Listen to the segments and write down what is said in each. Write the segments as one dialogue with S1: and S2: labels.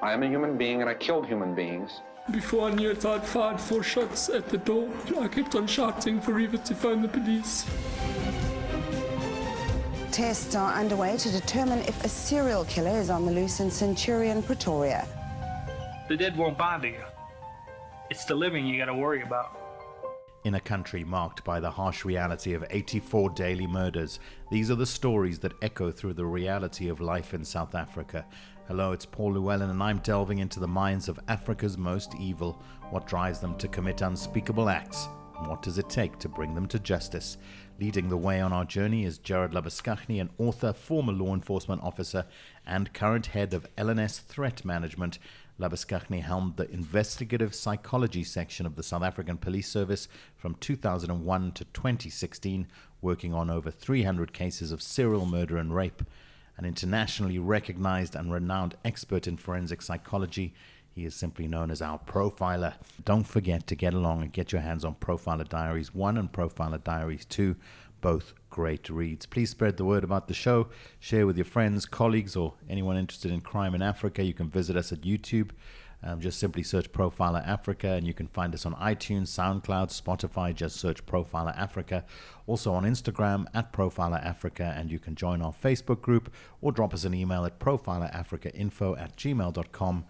S1: I am a human being and I killed human beings.
S2: Before I knew it, I'd fired 4 shots at the door. I kept on shouting for Eva to phone the police.
S3: Tests are underway to determine if a serial killer is on the loose in Centurion, Pretoria.
S4: The dead won't bother you. It's the living you gotta worry about.
S5: In a country marked by the harsh reality of 84 daily murders, these are the stories that echo through the reality of life in South Africa. Hello, it's Paul Llewellyn, and I'm delving into the minds of Africa's most evil. What drives them to commit unspeakable acts? And what does it take to bring them to justice? Leading the way on our journey is Jared Labuschagne, an author, former law enforcement officer, and current head of LNS Threat Management. Labuschagne helmed the investigative psychology section of the South African Police Service from 2001 to 2016, working on over 300 cases of serial murder and rape. An internationally recognized and renowned expert in forensic psychology, he is simply known as our profiler. Don't forget to get along and get your hands on Profiler Diaries 1 and Profiler Diaries 2, both great reads. Please spread the word about the show. Share with your friends, colleagues, or anyone interested in crime in Africa. You can visit us at YouTube. Just simply search Profiler Africa, and you can find us on iTunes, SoundCloud, Spotify. Just search Profiler Africa. Also on Instagram at Profiler Africa, and you can join our Facebook group or drop us an email at profilerafricainfo@gmail.com.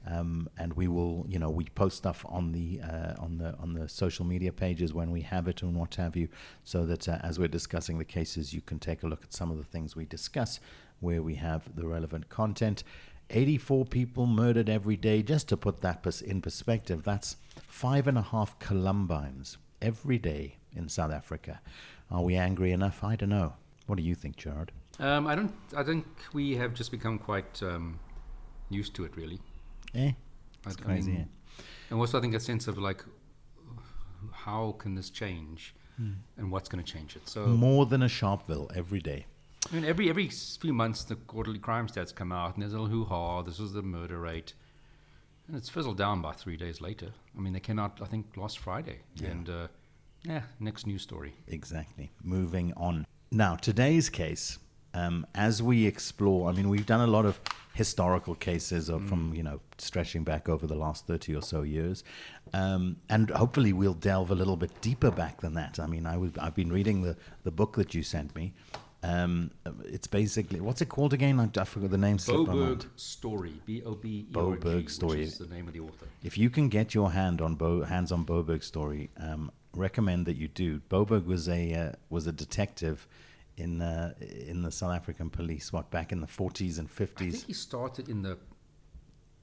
S5: And we will, we post stuff on the social media pages when we have it and what have you, so that as we're discussing the cases, you can take a look at some of the things we discuss where we have the relevant content. 84 people murdered every day. Just to put that in perspective, that's 5.5 Columbines every day in South Africa. Are we angry enough? I don't know. What do you think, Jared?
S6: I think we have just become quite used to it, really.
S5: It's crazy. Yeah.
S6: And also I think a sense of like, how can this change and what's going to change it? So
S5: more than a Sharpeville every day.
S6: I mean, every few months the quarterly crime stats come out and there's a little hoo-ha, this was the murder rate, and it's fizzled down by 3 days later. I mean, they came out I think last Friday. And next news story.
S5: Exactly. Moving on. Now, today's case, as we explore, I mean, we've done a lot of historical cases from, stretching back over the last 30 or so years. And hopefully we'll delve a little bit deeper back than that. I mean, I've been reading the book that you sent me. It's basically, what's it called again? I forgot the name.
S6: Boberg Story. B-O-B-E-R-G.
S5: Boberg Story.
S6: Which is the name of the author.
S5: If you can get your hands on Boberg Story, recommend that you do. Boberg was a detective in the South African police, back in the 40s and 50s?
S6: I think he started in the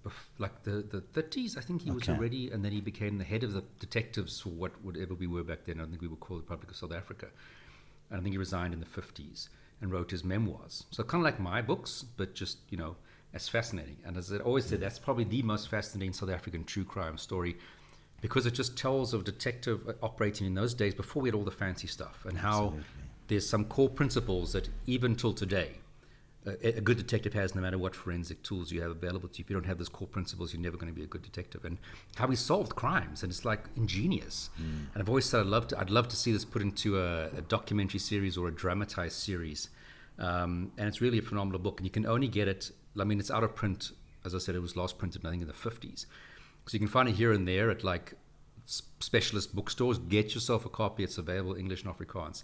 S6: 30s. I think he was already, and then he became the head of the detectives for whatever we were back then. I think we were called the Republic of South Africa. And I think he resigned in the 50s and wrote his memoirs. So kind of like my books, but just, as fascinating. And as I always said, that's probably the most fascinating South African true crime story, because it just tells of a detective operating in those days before we had all the fancy stuff, and how there's some core principles that even till today, a good detective has, no matter what forensic tools you have available to you. If you don't have those core principles, you're never going to be a good detective. And how he solved crimes, and it's like ingenious. And I've always said I'd love to see this put into a documentary series or a dramatized series. And it's really a phenomenal book, and you can only get it. I mean, it's out of print. As I said, it was last printed, I think, in the 50s. So you can find it here and there at like specialist bookstores. Get yourself a copy. It's available English and Afrikaans.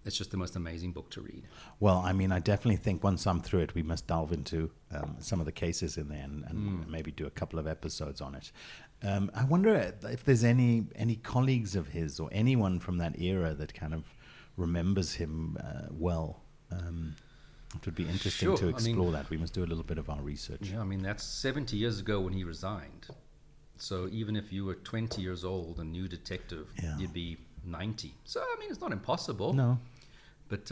S6: It's just the most amazing book to read. Well,
S5: I mean, I definitely think once I'm through it, we must delve into some of the cases in there and maybe do a couple of episodes on it. I wonder if there's any colleagues of his or anyone from that era that kind of remembers him well. It would be interesting to explore that. We must do a little bit of our research.
S6: Yeah, I mean, that's 70 years ago when he resigned. So even if you were 20 years old, a new detective, you'd be 90. So, I mean, it's not impossible.
S5: No.
S6: But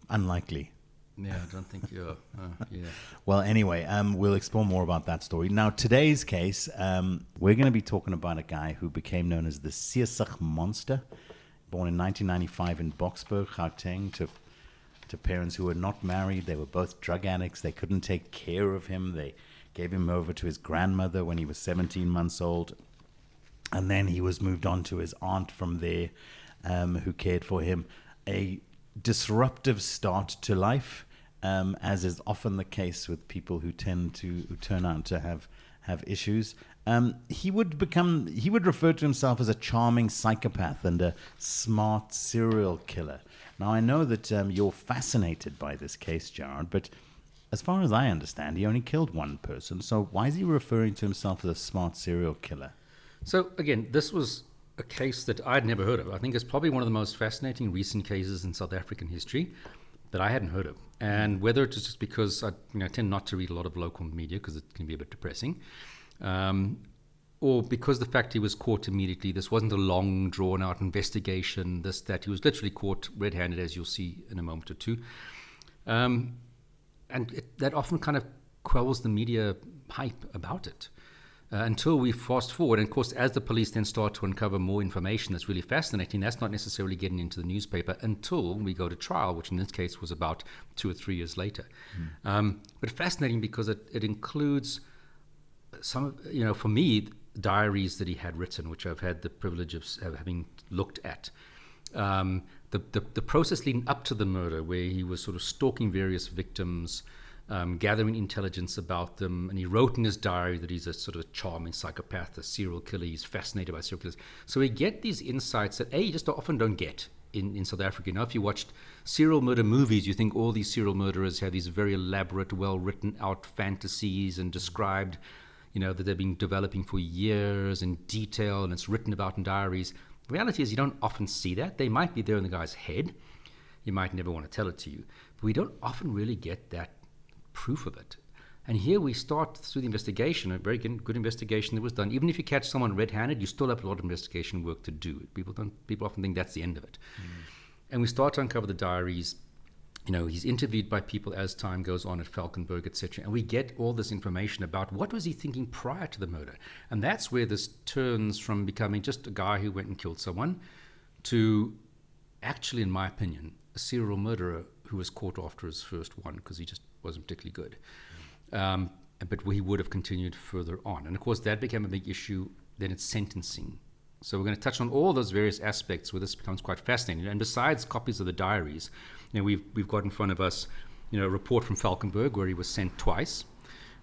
S5: unlikely.
S6: Yeah, I don't think you're.
S5: Well, anyway, we'll explore more about that story. Now, today's case, we're going to be talking about a guy who became known as the Seesig Monster, born in 1995 in Boksburg, Gauteng, to parents who were not married. They were both drug addicts. They couldn't take care of him. They gave him over to his grandmother when he was 17 months old. And then he was moved on to his aunt from there, who cared for him. A disruptive start to life, as is often the case with people who turn out to have issues. He would refer to himself as a charming psychopath and a smart serial killer. Now, I know that you're fascinated by this case, Gerard, but as far as I understand, he only killed one person. So why is he referring to himself as a smart serial killer?
S6: So, again, this was a case that I'd never heard of. I think it's probably one of the most fascinating recent cases in South African history that I hadn't heard of. And whether it's just because I tend not to read a lot of local media because it can be a bit depressing, or because the fact he was caught immediately, this wasn't a long, drawn-out investigation, that he was literally caught red-handed, as you'll see in a moment or two. That often kind of quells the media hype about it. Until we fast forward, and of course, as the police then start to uncover more information that's really fascinating, that's not necessarily getting into the newspaper until we go to trial, which in this case was about 2 or 3 years later. But fascinating because it includes some, for me, diaries that he had written, which I've had the privilege of having looked at. The process leading up to the murder, where he was sort of stalking various victims, gathering intelligence about them, and he wrote in his diary that he's a sort of a charming psychopath, a serial killer. He's fascinated by serial killers. So we get these insights that you just often don't get in South Africa. If you watched serial murder movies, you think all these serial murderers have these very elaborate, well written out fantasies and described, that they've been developing for years in detail, and it's written about in diaries. The reality is you don't often see that. They might be there in the guy's head. You might never want to tell it to you. But we don't often really get that proof of it. And here we start through the investigation, a very good investigation that was done. Even if you catch someone red-handed, you still have a lot of investigation work to do. People often think that's the end of it. And we start to uncover the diaries. He's interviewed by people as time goes on at Falkenberg, etc. And we get all this information about what was he thinking prior to the murder. And that's where this turns from becoming just a guy who went and killed someone to actually, in my opinion, a serial murderer who was caught after his first one because he just wasn't particularly good. But he would have continued further on. And of course, that became a big issue. Then it's sentencing. So we're going to touch on all those various aspects where this becomes quite fascinating. And besides copies of the diaries, we've got in front of us, a report from Falkenberg where he was sent twice.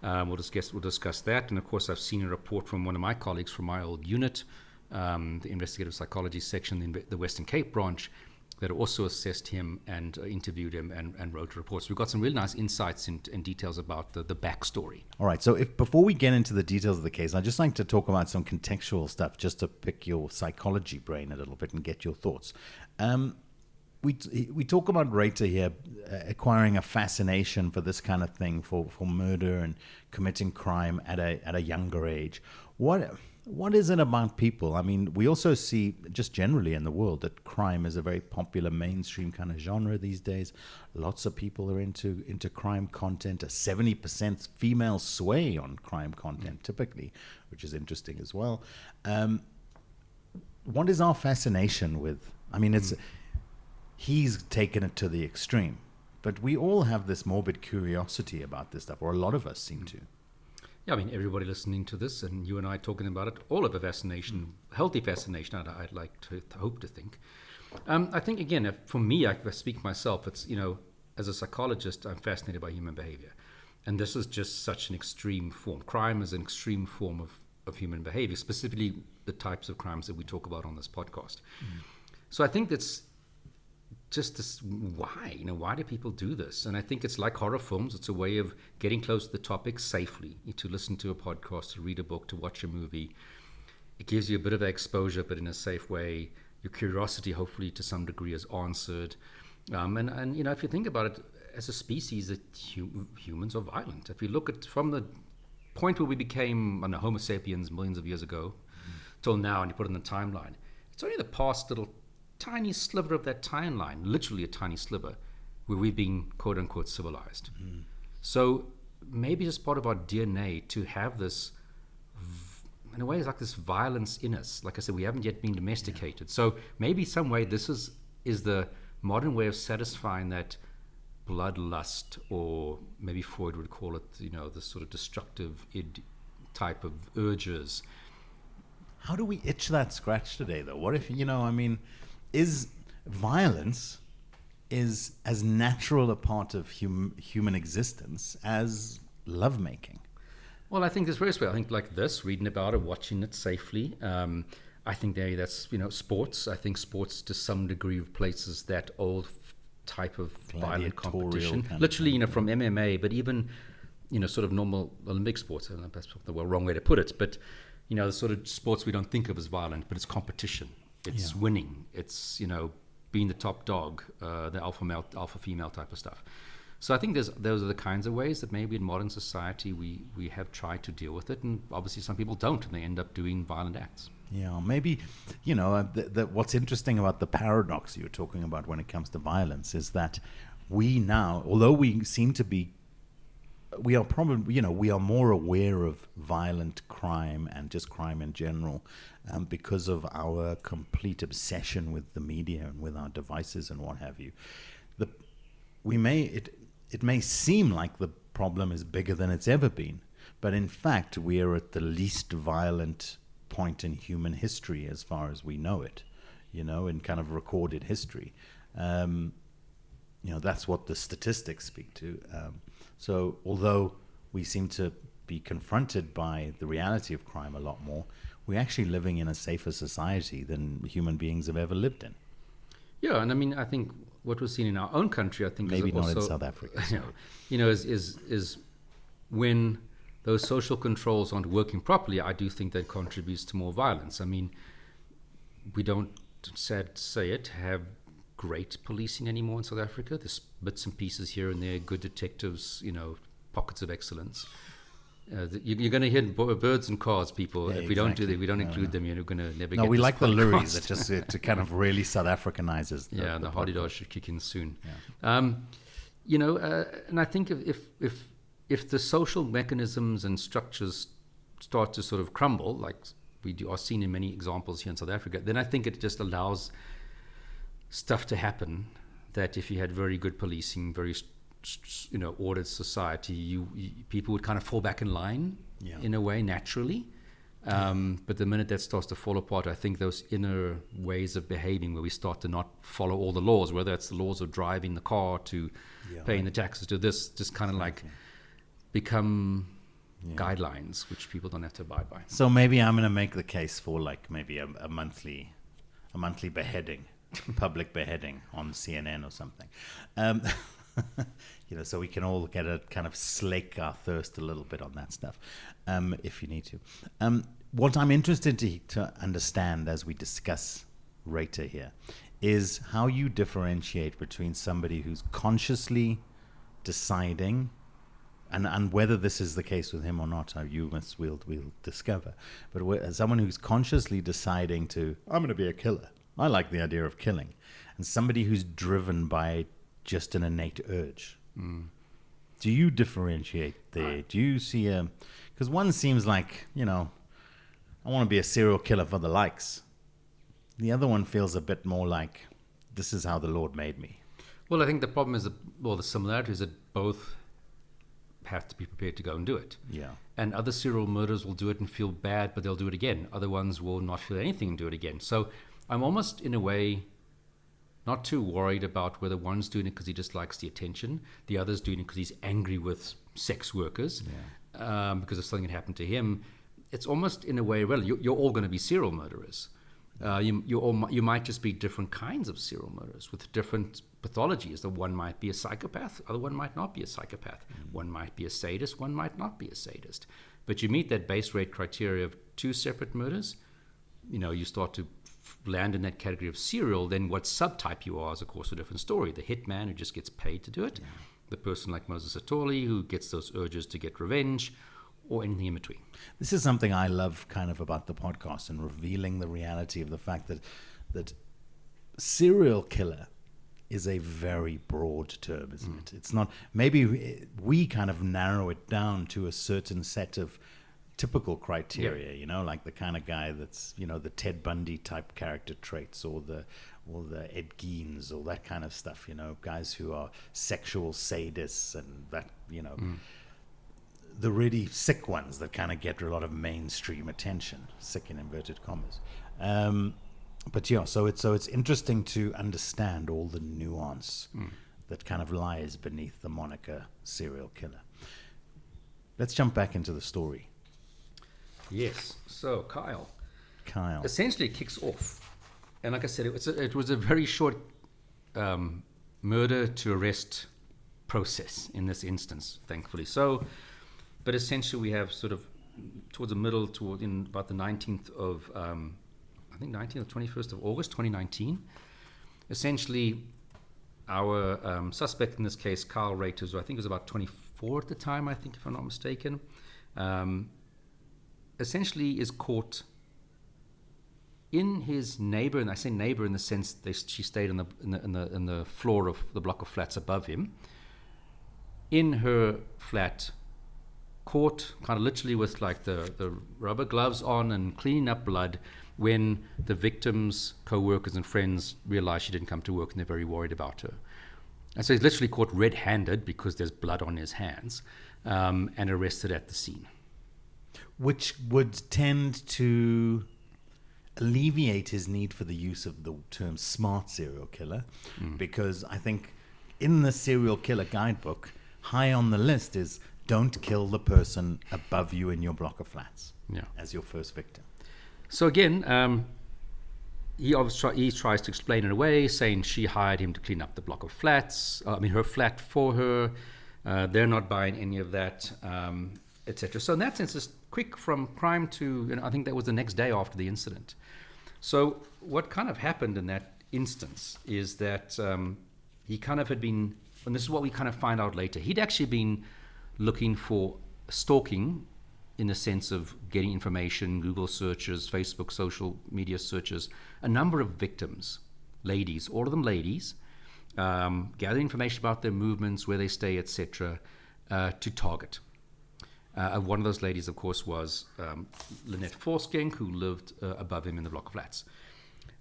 S6: We'll discuss that. And of course, I've seen a report from one of my colleagues from my old unit, the investigative psychology section, the Western Cape branch, that also assessed him and interviewed him and wrote reports. We've got some really nice insights and details about the backstory. All
S5: right, so before we get into the details of the case, I'd just like to talk about some contextual stuff, just to pick your psychology brain a little bit and get your thoughts. We talk about Ruiter here acquiring a fascination for this kind of thing, for murder and committing crime at a younger age. What is it about people? I mean, we also see just generally in the world that crime is a very popular mainstream kind of genre these days. Lots of people are into crime content. A 70% female sway on crime content typically, which is interesting as well. What is our fascination with? I mean, he's taken it to the extreme, but we all have this morbid curiosity about this stuff, or a lot of us seem to.
S6: Yeah, I mean, everybody listening to this and you and I talking about it, all of a fascination, healthy fascination, I'd like to hope to think. I think, again, for me, I speak myself, it's, as a psychologist, I'm fascinated by human behavior. And this is just such an extreme form. Crime is an extreme form of human behavior, specifically the types of crimes that we talk about on this podcast. So I think that's just this, why do people do this? And I think it's like horror films. It's a way of getting close to the topic safely, to listen to a podcast, to read a book, to watch a movie. It gives you a bit of exposure, but in a safe way. Your curiosity, hopefully, to some degree, is answered. And if you think about it, as a species, humans are violent. If you look at from the point where we became Homo sapiens millions of years ago till now, and you put it in the timeline, it's only the past little tiny sliver of that timeline, literally a tiny sliver, where we've been quote-unquote civilized. So maybe it's part of our DNA to have this, in a way, it's like this violence in us. Like I said, we haven't yet been domesticated. So maybe some way this is the modern way of satisfying that bloodlust, or maybe Freud would call it, this sort of destructive id type of urges.
S5: How do we itch that scratch today, though? What if, is violence is as natural a part of human existence as lovemaking.
S6: Well, I think there's various ways. I think like this, reading about it, watching it safely. I think that's, sports. I think sports to some degree replaces that old type of violent competition. Literally, from MMA, but even, sort of normal Olympic sports. I don't know if that's the wrong way to put it, but, the sort of sports we don't think of as violent, but it's competition. It's winning. It's, being the top dog, the alpha male, alpha female type of stuff. So I think those are the kinds of ways that maybe in modern society we have tried to deal with it, and obviously some people don't, and they end up doing violent acts.
S5: Yeah, maybe, what's interesting about the paradox you're talking about when it comes to violence is that we now, although we seem to be, we are probably, we are more aware of violent crime and just crime in general because of our complete obsession with the media and with our devices and what have you. It may seem like the problem is bigger than it's ever been, but in fact, we are at the least violent point in human history as far as we know it, in kind of recorded history. That's what the statistics speak to. So although we seem to be confronted by the reality of crime a lot more, we're actually living in a safer society than human beings have ever lived in.
S6: Yeah, and I mean, I think what we're seeing in our own country, I think,
S5: maybe
S6: is
S5: not
S6: also,
S5: in South Africa.
S6: Is when those social controls aren't working properly, I do think that contributes to more violence. I mean, we don't, sad to say it, have great policing anymore in South Africa. There's bits and pieces here and there, good detectives, pockets of excellence. You're going to hit birds and cars, people. If we don't do that, we don't include them, you're going to never get.
S5: No, we
S6: this
S5: like the
S6: podcast.
S5: lurries. It just to kind of really South Africanizes.
S6: The hardy dog should kick in soon.
S5: Yeah.
S6: And I think if the social mechanisms and structures start to sort of crumble, like we are seeing in many examples here in South Africa, then I think it just allows stuff to happen that if you had very good policing, very ordered society, people would kind of fall back in line in a way naturally. But the minute that starts to fall apart, I think those inner ways of behaving where we start to not follow all the laws, whether it's the laws of driving the car to paying the taxes to this, just kind of like become guidelines which people don't have to abide by.
S5: So maybe I'm going to make the case for like maybe a monthly beheading, public beheading on CNN or something. So we can all get a kind of slake our thirst a little bit on that stuff, if you need to. What I'm interested to understand as we discuss Ruiter here is how you differentiate between somebody who's consciously deciding, and whether this is the case with him or not, we'll discover. But someone who's consciously deciding to, I'm going to be a killer. I like the idea of killing, and somebody who's driven by just an innate urge. Do you differentiate there? Do you see because one seems like, I want to be a serial killer for the likes. The other one feels a bit more like, this is how the Lord made me.
S6: Well, I think the problem is the similarity is that both have to be prepared to go and do it.
S5: Yeah.
S6: And other serial murderers will do it and feel bad, but they'll do it again. Other ones will not feel anything and do it again. So I'm almost, in a way, not too worried about whether one's doing it because he just likes the attention, the other's doing it because he's angry with sex workers, because of something that happened to him. It's almost, in a way, well, you're all going to be serial murderers. You might just be different kinds of serial murderers with different pathologies. The one might be a psychopath, other one might not be a psychopath. One might be a sadist, one might not be a sadist. But you meet that base rate criteria of two separate murders, you start to land in that category of serial, then what subtype you are is, of course, a different story. The hitman who just gets paid to do it, the person like Moses Atoli who gets those urges to get revenge, or anything in between.
S5: This is something I love kind of about the podcast and revealing the reality of the fact that serial killer is a very broad term, isn't it? It's not, maybe we kind of narrow it down to a certain set of typical criteria, like the kind of guy that's, the Ted Bundy type character traits, or the Ed Geins, or that kind of stuff, guys who are sexual sadists and that, the really sick ones that kind of get a lot of mainstream attention, sick in inverted commas. But yeah, so it's interesting to understand all the nuance that kind of lies beneath the moniker serial killer. Let's jump back into the story.
S6: Yes. So Kyle.
S5: Kyle.
S6: Essentially, it kicks off, and like I said, it was a very short murder to arrest process in this instance, thankfully. So, but essentially, we have sort of towards the middle, in about the 19th of, I think 19th or 21st of August, 2019. Essentially, our suspect in this case, Kyle Ruiters, who I think was about 24 at the time, I think, if I'm not mistaken, essentially is caught in his neighbor, and I say neighbor in the sense she stayed in the floor of the block of flats above him, in her flat, caught kind of literally with like the rubber gloves on and cleaning up blood when the victim's co-workers and friends realized she didn't come to work and they're very worried about her. And so he's literally caught red-handed because there's blood on his hands, and arrested at the scene.
S5: Which would tend to alleviate his need for the use of the term smart serial killer, because I think in the serial killer guidebook, high on the list is don't kill the person above you in your block of flats as your first victim.
S6: So again, he tries to explain it away, saying she hired him to clean up the block of flats, her flat for her. They're not buying any of that, etc. So in that sense, it's quick from crime to, I think that was the next day after the incident. So what kind of happened in that instance is that he kind of had been, and this is what we kind of find out later, he'd actually been looking for stalking in the sense of getting information, Google searches, Facebook social media searches, a number of victims, ladies, all of them ladies, gathering information about their movements, where they stay, etc., to target. One of those ladies, of course, was Lynette Volschenk, who lived above him in the block of flats.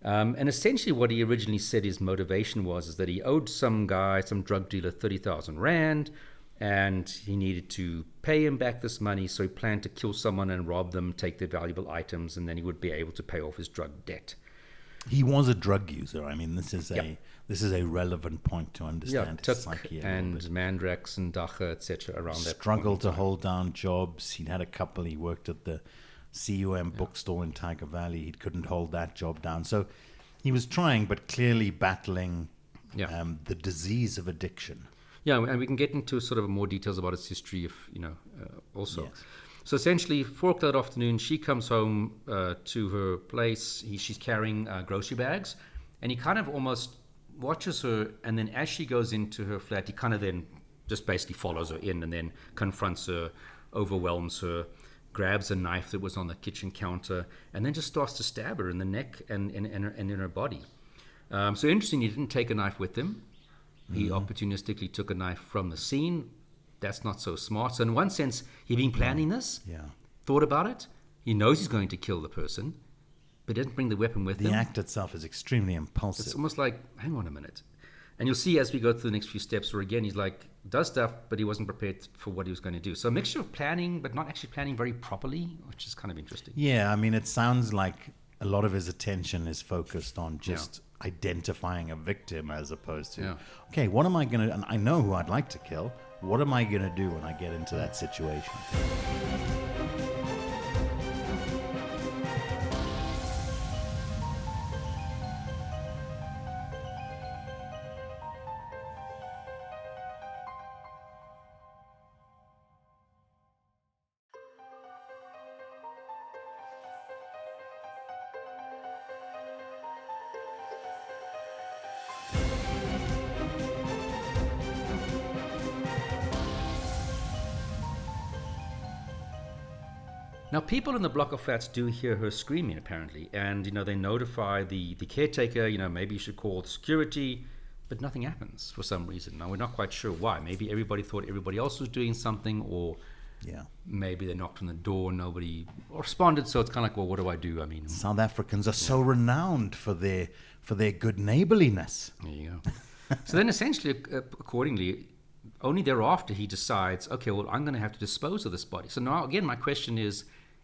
S6: And essentially what he originally said his motivation was is that he owed some guy, some drug dealer, 30,000 Rand, and he needed to pay him back this money, so he planned to kill someone and rob them, take their valuable items, and then he would be able to pay off his drug debt.
S5: He was a drug user. I mean, this is a relevant point to understand his psyche.
S6: And Mandrax and Dacha, etc. around that.
S5: Struggled to hold down jobs. He'd had a couple. He worked at the CUM bookstore in Tiger Valley. He couldn't hold that job down. So he was trying, but clearly battling the disease of addiction.
S6: Yeah, and we can get into sort of more details about his history if, also.
S5: Yes.
S6: So essentially, 4 o'clock that afternoon, she comes home to her place. She's carrying grocery bags, and he kind of almost watches her, and then as she goes into her flat, he kind of then just basically follows her in and then confronts her, overwhelms her, grabs a knife that was on the kitchen counter, and then just starts to stab her in the neck and in her body. So interesting, he didn't take a knife with him. He opportunistically took a knife from the scene. That's not so smart. So in one sense, he'd been planning this, thought about it. He knows he's going to kill the person, but didn't bring the weapon with him.
S5: The act itself is extremely impulsive.
S6: It's almost like, hang on a minute. And you'll see as we go through the next few steps where again, he's like, does stuff, but he wasn't prepared for what he was going to do. So a mixture of planning, but not actually planning very properly, which is kind of interesting.
S5: Yeah, I mean, it sounds like a lot of his attention is focused on just identifying a victim as opposed to, okay, what am I going to, and I know who I'd like to kill, what am I going to do when I get into that situation?
S6: Now, people in the block of flats do hear her screaming, apparently, and, they notify the caretaker, maybe you should call security, but nothing happens for some reason. Now, we're not quite sure why. Maybe everybody thought everybody else was doing something, or maybe they knocked on the door and nobody responded, so it's kind of like, well, what do I do? I mean,
S5: South Africans are so renowned for their good neighborliness.
S6: There you go. So then essentially, accordingly, only thereafter he decides, okay, well, I'm going to have to dispose of this body. So now, again, my question is,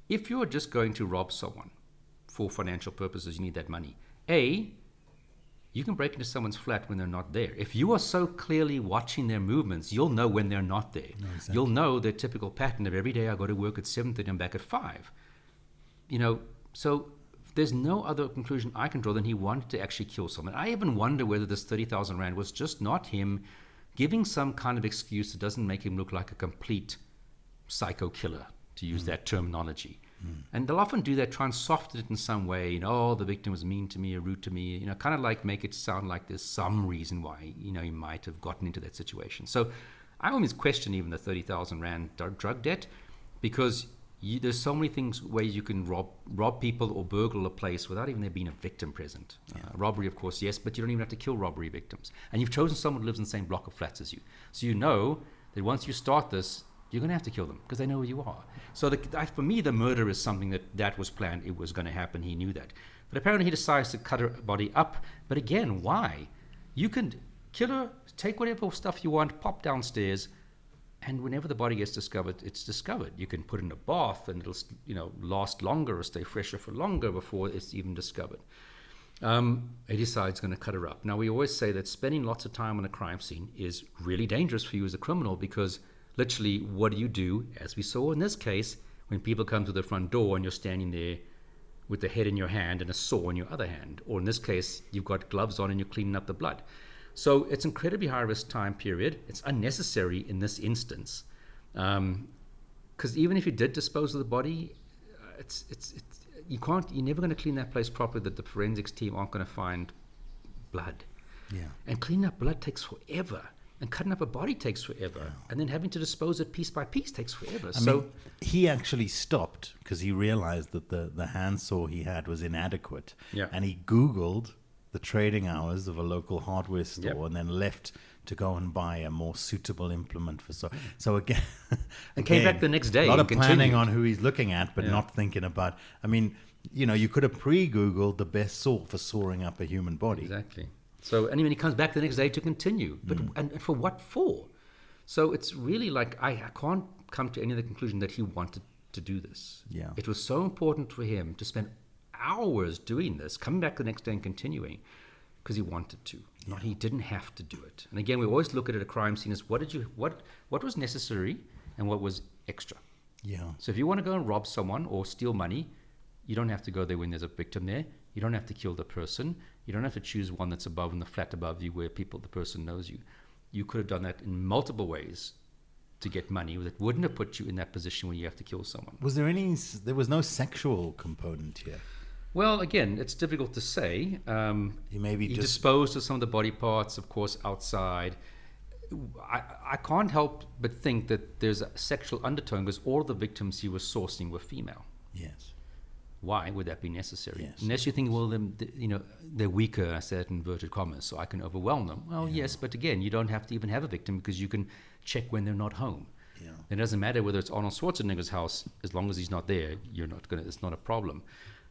S6: if you're just going to rob someone for financial purposes, you need that money, You can break into someone's flat when they're not there. If you are so clearly watching their movements, you'll know when they're not there.
S5: No, exactly.
S6: You'll know their typical pattern of every day I go to work at 7:30, I'm back at 5. You know, so there's no other conclusion I can draw than he wanted to actually kill someone. I even wonder whether this 30,000 Rand was just not him giving some kind of excuse that doesn't make him look like a complete psycho killer, to use that terminology. And they'll often do that, try and soften it in some way. You know, oh, the victim was mean to me or rude to me. You know, kind of like make it sound like there's some reason why, you know, he might have gotten into that situation. So I always question even the 30,000 Rand drug debt, because there's so many ways you can rob people or burgle a place without even there being a victim present. Robbery, of course, yes, but you don't even have to kill robbery victims. And you've chosen someone who lives in the same block of flats as you. So you know that once you start this, you're going to have to kill them because they know who you are. So for me, the murder is something that was planned. It was going to happen. He knew that. But apparently he decides to cut her body up. But again, why? You can kill her, take whatever stuff you want, pop downstairs, and whenever the body gets discovered, it's discovered. You can put it in a bath and it'll, you know, last longer or stay fresher for longer before it's even discovered. He decides going to cut her up. Now, we always say that spending lots of time on a crime scene is really dangerous for you as a criminal, because literally, what do you do, as we saw in this case, when people come to the front door and you're standing there with the head in your hand and a saw in your other hand? Or in this case, you've got gloves on and you're cleaning up the blood. So it's incredibly high-risk time period. It's unnecessary in this instance. Because even if you did dispose of the body, you're never going to clean that place properly that the forensics team aren't going to find blood.
S5: Yeah.
S6: And cleaning up blood takes forever. And cutting up a body takes forever. Yeah. And then having to dispose it piece by piece takes forever.
S5: I mean, he actually stopped because he realized that the handsaw he had was inadequate.
S6: Yeah.
S5: And he Googled the trading hours of a local hardware store and then left to go and buy a more suitable implement for so again
S6: and came back the next day.
S5: A lot of
S6: continued.
S5: planning on who he's looking at, but not thinking about, I mean, you know, you could have pre-Googled the best saw for sawing up a human body.
S6: Exactly. So anyway, he comes back the next day to continue. But and for what for? So it's really like I can't come to any other conclusion that he wanted to do this.
S5: Yeah.
S6: It was so important for him to spend hours doing this, coming back the next day and continuing, because he wanted to. Not he didn't have to do it. And again, we always look at a crime scene as what was necessary and what was extra.
S5: Yeah.
S6: So if you want to go and rob someone or steal money, you don't have to go there when there's a victim there. You don't have to kill the person. You don't have to choose one that's above in the flat above you where the person knows you. You could have done that in multiple ways to get money that wouldn't have put you in that position where you have to kill someone.
S5: There was no sexual component here?
S6: Well, again, it's difficult to say.
S5: He
S6: disposed of some of the body parts, of course, outside. I can't help but think that there's a sexual undertone because all the victims he was sourcing were female.
S5: Yes.
S6: Why would that be necessary?
S5: Yes.
S6: Unless you think, well, they're weaker, I said in inverted commas, so I can overwhelm them. Well, yes, but again, you don't have to even have a victim because you can check when they're not home. Yeah. It doesn't matter whether it's Arnold Schwarzenegger's house, as long as he's not there, it's not a problem.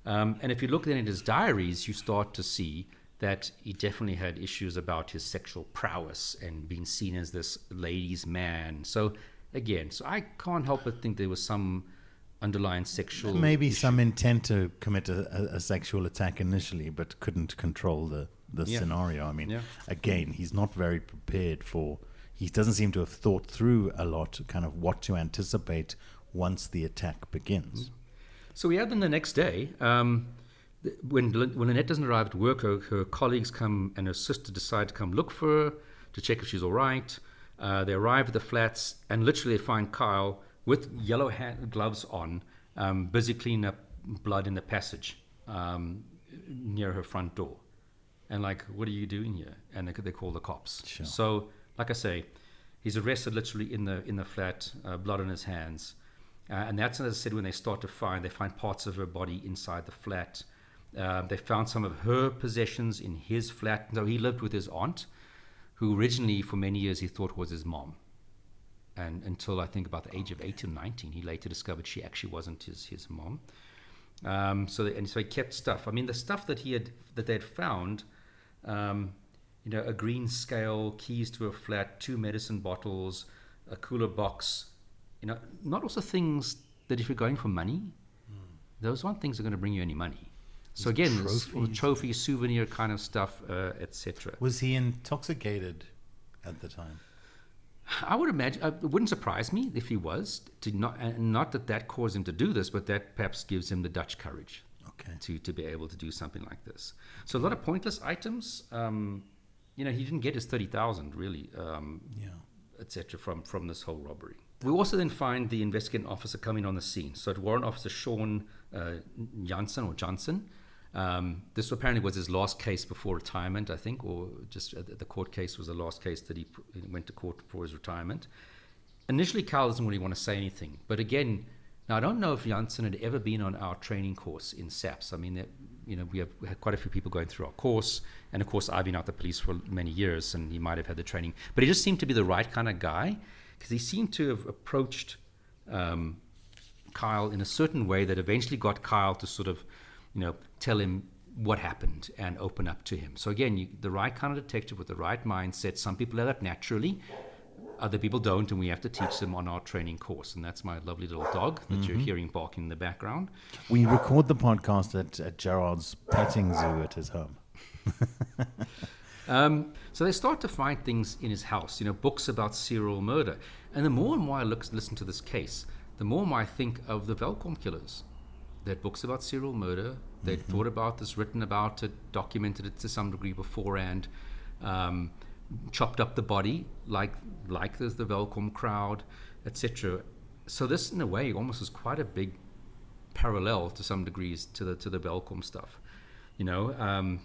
S6: And if you look then at his diaries, you start to see that he definitely had issues about his sexual prowess and being seen as this ladies' man. So again, I can't help but think there was some underlying sexual
S5: maybe
S6: issue.
S5: Some intent to commit a sexual attack initially, but couldn't control the scenario. I mean, again, he's not very prepared he doesn't seem to have thought through a lot kind of what to anticipate once the attack begins.
S6: So we have them the next day. When Lynette doesn't arrive at work, her colleagues come and her sister decide to come look for her to check if she's all right. They arrive at the flats and literally they find Kyle with yellow gloves on, busy cleaning up blood in the passage near her front door. And like, what are you doing here? And they call the cops.
S5: Sure.
S6: So, like I say, he's arrested literally in the flat, blood on his hands. And that's, as I said, when they find parts of her body inside the flat. They found some of her possessions in his flat. So he lived with his aunt, who originally for many years he thought was his mom. And until I think about the age of 18 or 19, he later discovered she actually wasn't his mom. So he kept stuff. I mean, the stuff that they had found, a green scale, keys to a flat, 2 medicine bottles, a cooler box. Not also things that if you're going for money, those aren't things that are going to bring you any money. So again, this trophy, souvenir kind of stuff, etc.
S5: Was he intoxicated at the time?
S6: I would imagine. It wouldn't surprise me if he was. Not that caused him to do this, but that perhaps gives him the Dutch courage to be able to do something like this. So a lot of pointless items. He didn't get his 30,000 really, etc. from this whole robbery. We also then find the investigating officer coming on the scene. So Warrant Officer Sean Johnson. This apparently was his last case before retirement, I think, or just the court case was the last case that he went to court for his retirement. Initially, Kyle doesn't really want to say anything. But again, now I don't know if Janssen had ever been on our training course in SAPS. I mean, we had quite a few people going through our course. And of course, I've been out the police for many years, and he might have had the training. But he just seemed to be the right kind of guy, because he seemed to have approached Kyle in a certain way that eventually got Kyle to sort of, tell him what happened and open up to him. So again, the right kind of detective with the right mindset. Some people have that naturally, other people don't, and we have to teach them on our training course. And that's my lovely little dog that you're hearing barking in the background.
S5: We record the podcast at Gerard's petting zoo at his home.
S6: So they start to find things in his house, books about serial murder. And the more and more I listen to this case, the more and more I think of the Welkom killers. They had books about serial murder. They'd thought about this, written about it, documented it to some degree beforehand, chopped up the body like there's the Welkom crowd, etc. So this, in a way, almost is quite a big parallel to some degrees to the Welkom stuff.
S5: That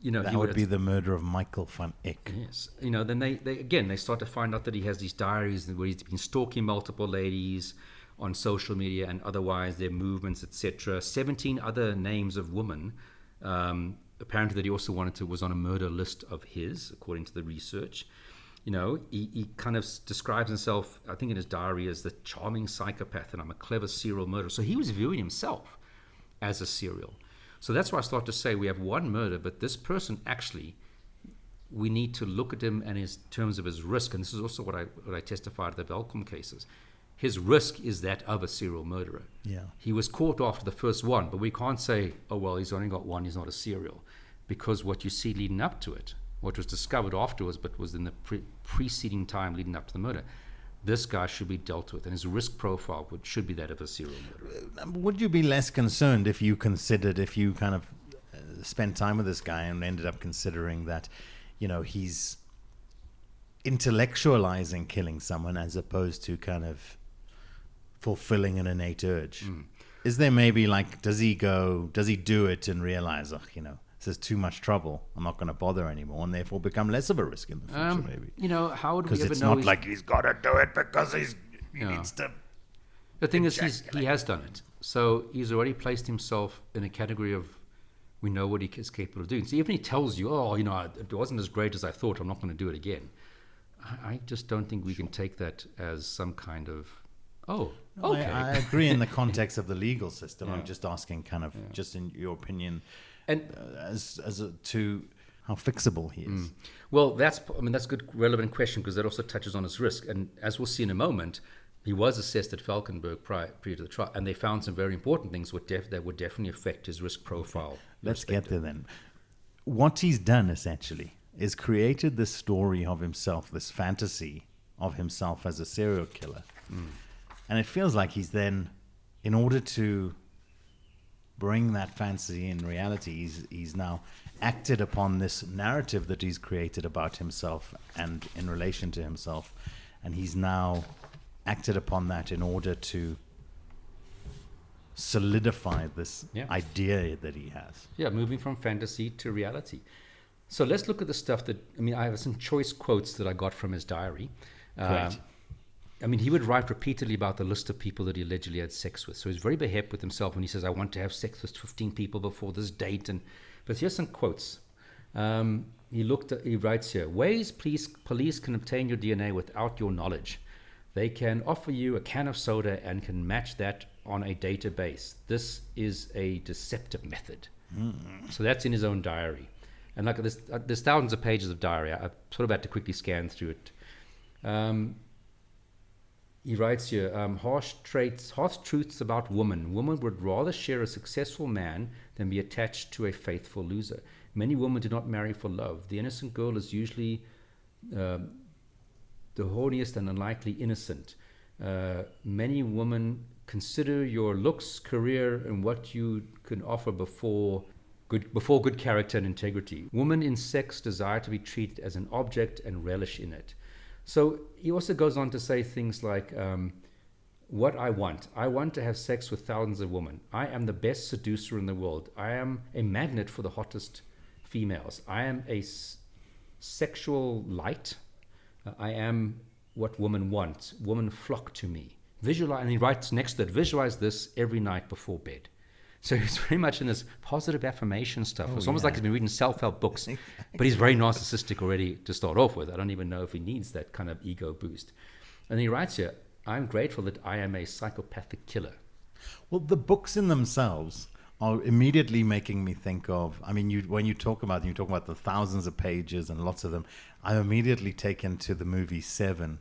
S5: would be the murder of Michael van Eck.
S6: Yes. Then they start to find out that he has these diaries where he's been stalking multiple ladies on social media and otherwise, their movements, etc. 17 other names of women, apparently that he also was on a murder list of his, according to the research. He kind of describes himself, I think in his diary, as the charming psychopath, and I'm a clever serial murderer. So he was viewing himself as a serial. So that's why I start to say we have one murder, but this person actually, we need to look at him and in terms of his risk. And this is also what I testified at the Welkom cases. His risk is that of a serial murderer.
S5: Yeah.
S6: He was caught after the first one, but we can't say, oh, well, he's only got one, he's not a serial. Because what you see leading up to it, what was discovered afterwards, but was in the preceding time leading up to the murder, this guy should be dealt with, and his risk profile should be that of a serial murderer.
S5: Would you be less concerned if you kind of spent time with this guy and ended up considering that, he's intellectualizing killing someone as opposed to kind of fulfilling an innate urge? Is there maybe does he do it and realize, this is too much trouble, I'm not going to bother anymore, and therefore become less of a risk in the future, maybe?
S6: How would we ever know?
S5: Because it's not like he's got to do it because he needs to.
S6: The thing is, he has done it. So he's already placed himself in a category of, we know what he is capable of doing. So even he tells you, it wasn't as great as I thought, I'm not going to do it again. I just don't think we can take that as some kind of, okay.
S5: I agree in the context of the legal system. I'm just asking just in your opinion, and to how fixable he is.
S6: Well, that's a good relevant question, because that also touches on his risk. And as we'll see in a moment, he was assessed at Valkenburg prior to the trial, and they found some very important things that would definitely affect his risk profile.
S5: Okay. Let's get there then. What he's done essentially is created this story of himself, this fantasy of himself as a serial killer. And it feels like he's then, in order to bring that fantasy in reality, he's now acted upon this narrative that he's created about himself and in relation to himself, and he's now acted upon that in order to solidify this idea that he has.
S6: Yeah, moving from fantasy to reality. So let's look at the stuff I have some choice quotes that I got from his diary.
S5: Great.
S6: He would write repeatedly about the list of people that he allegedly had sex with. So he's very behept with himself when he says, I want to have sex with 15 people before this date. But here's some quotes. He writes here, ways police can obtain your DNA without your knowledge. They can offer you a can of soda and can match that on a database. This is a deceptive method. So that's in his own diary. And there's thousands of pages of diary. I sort of had to quickly scan through it. He writes here, harsh truths about women. Women would rather share a successful man than be attached to a faithful loser. Many women do not marry for love. The innocent girl is usually the horniest and unlikely innocent. Many women consider your looks, career, and what you can offer before good character and integrity. Women in sex desire to be treated as an object and relish in it. So he also goes on to say things like, what I want to have sex with thousands of women. I am the best seducer in the world. I am a magnet for the hottest females. I am a sexual light. I am what women want. Women flock to me. Visualize, and he writes next to it, visualize this every night before bed. So he's very much in this positive affirmation stuff. It's almost like he's been reading self-help books, but he's very narcissistic already to start off with. I don't even know if he needs that kind of ego boost. And he writes here, I'm grateful that I am a psychopathic killer.
S5: Well, the books in themselves are immediately making me think of, I mean, when you talk about the thousands of pages and lots of them, I'm immediately taken to the movie Seven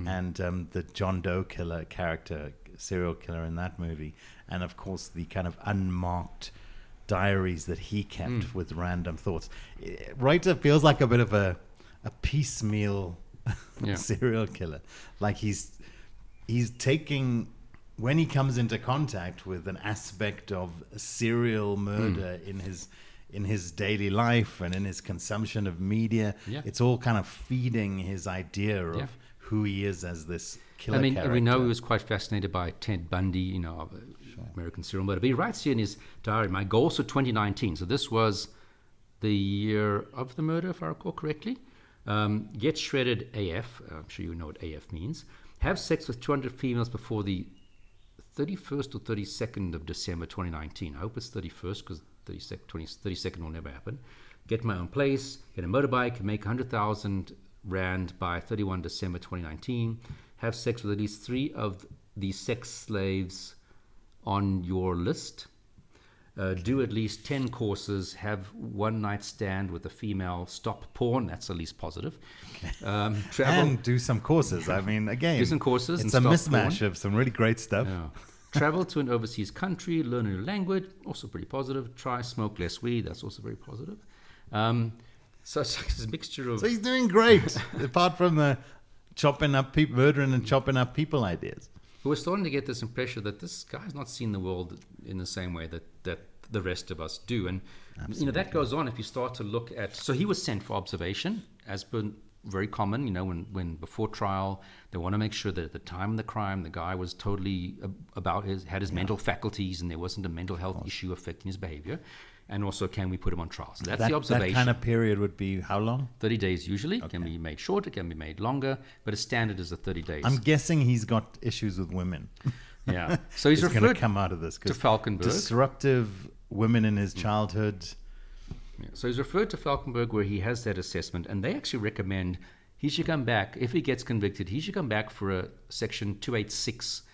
S5: and the John Doe killer character, serial killer in that movie. And of course, the kind of unmarked diaries that he kept with random thoughts. Ruiter feels like a bit of a piecemeal serial killer. Like he's taking, when he comes into contact with an aspect of serial murder in his daily life and in his consumption of media, it's all kind of feeding his idea of who he is as this killer character.
S6: We know he was quite fascinated by Ted Bundy, American serial murder. But he writes here in his diary, my goals for 2019. So this was the year of the murder, if I recall correctly. Get shredded AF. I'm sure you know what AF means. Have sex with 200 females before the 31st or 32nd of December 2019. I hope it's 31st because 32nd will never happen. Get my own place, get a motorbike, make 100,000 Rand by 31 December 2019. Have sex with at least 3 of the sex slaves on your list. Do at least 10 courses. Have one night stand with a female. Stop porn. That's at least positive. Travel
S5: and do some courses. I mean, again,
S6: do some courses.
S5: It's a mismatch of some really great stuff.
S6: Yeah. Travel to an overseas country. Learn a new language. Also pretty positive. Try smoke less weed. That's also very positive. So it's like this mixture of.
S5: So he's doing great, apart from the murdering and chopping up people ideas.
S6: We're starting to get this impression that this guy's not seen the world in the same way that the rest of us do. And that goes on if you start to look at. So he was sent for observation, as per very common. When before trial, they want to make sure that at the time of the crime, the guy was totally had his mental faculties, and there wasn't a mental health issue affecting his behavior. And also, can we put him on trial? So that's the observation.
S5: That kind of period would be how long?
S6: 30 days usually. Okay. It can be made shorter, it can be made longer, but a standard is the 30 days.
S5: I'm guessing he's got issues with women.
S6: Yeah. So he's
S5: going to come out of this
S6: to Falkenberg.
S5: Disruptive women in his childhood.
S6: Yeah. So he's referred to Falkenberg, where he has that assessment, and they actually recommend he should come back. If he gets convicted, he should come back for a Section 286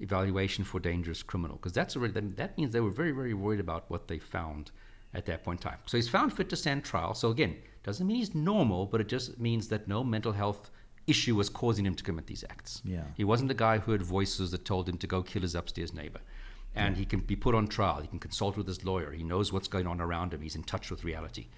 S6: evaluation for dangerous criminal, because that means they were very, very worried about what they found at that point in time. So he's found fit to stand trial. So again, doesn't mean he's normal, but it just means that no mental health issue was causing him to commit these acts.
S5: Yeah.
S6: He wasn't a guy who heard voices that told him to go kill his upstairs neighbor. And he can be put on trial. He can consult with his lawyer. He knows what's going on around him. He's in touch with reality.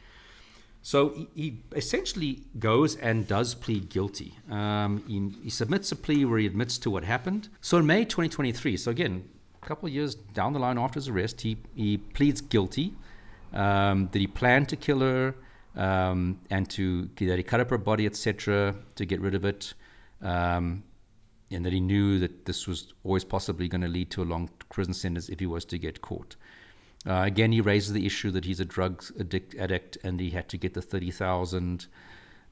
S6: So he essentially goes and does plead guilty. He submits a plea where he admits to what happened. So in May 2023, so again, a couple of years down the line after his arrest, he pleads guilty that he planned to kill her and that he cut up her body, etc., to get rid of it, and that he knew that this was always possibly going to lead to a long prison sentence if he was to get caught. Again, he raises the issue that he's a drug addict and he had to get the 30,000,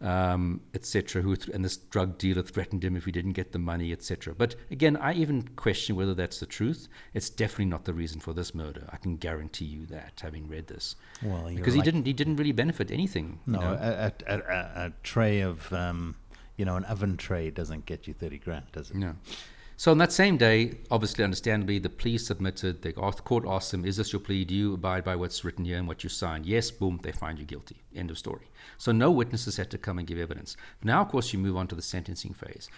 S6: etc. And this drug dealer threatened him if he didn't get the money, etc. But again, I even question whether that's the truth. It's definitely not the reason for this murder. I can guarantee you that, having read this.
S5: Well,
S6: because he didn't really benefit anything.
S5: No, a tray of an oven tray doesn't get you 30 grand, does it?
S6: No. So on that same day, obviously, understandably, the plea submitted. The court asked him, is this your plea? Do you abide by what's written here and what you signed? Yes, boom, they find you guilty. End of story. So no witnesses had to come and give evidence. Now, of course, you move on to the sentencing phase.